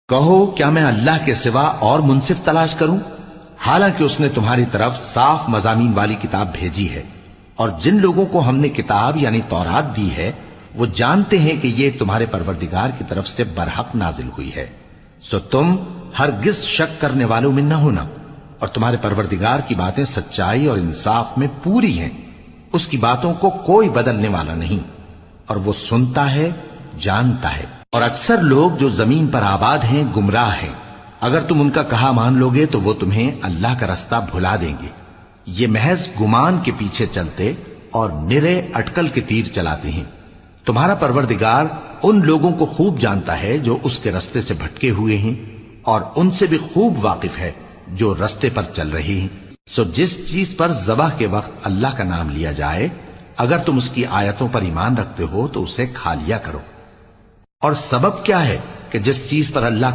کہو کیا میں اللہ کے سوا اور منصف تلاش کروں، حالانکہ اس نے تمہاری طرف صاف مضامین والی کتاب بھیجی ہے، اور جن لوگوں کو ہم نے کتاب یعنی تورات دی ہے وہ جانتے ہیں کہ یہ تمہارے پروردگار کی طرف سے برحق نازل ہوئی ہے، سو تم ہرگز شک کرنے والوں میں نہ ہونا، اور تمہارے پروردگار کی باتیں سچائی اور انصاف میں پوری ہیں، اس کی باتوں کو کوئی بدلنے والا نہیں، اور وہ سنتا ہے جانتا ہے۔ اور اکثر لوگ جو زمین پر آباد ہیں گمراہ ہیں، اگر تم ان کا کہا مان لوگے تو وہ تمہیں اللہ کا رستہ بھلا دیں گے، یہ محض گمان کے پیچھے چلتے اور نرے اٹکل کے تیر چلاتے ہیں۔ تمہارا پروردگار ان لوگوں کو خوب جانتا ہے جو اس کے رستے سے بھٹکے ہوئے ہیں، اور ان سے بھی خوب واقف ہے جو رستے پر چل رہے ہیں۔ سو جس چیز پر ذبح کے وقت اللہ کا نام لیا جائے، اگر تم اس کی آیتوں پر ایمان رکھتے ہو تو اسے کھا لیا کرو۔ اور سبب کیا ہے کہ جس چیز پر اللہ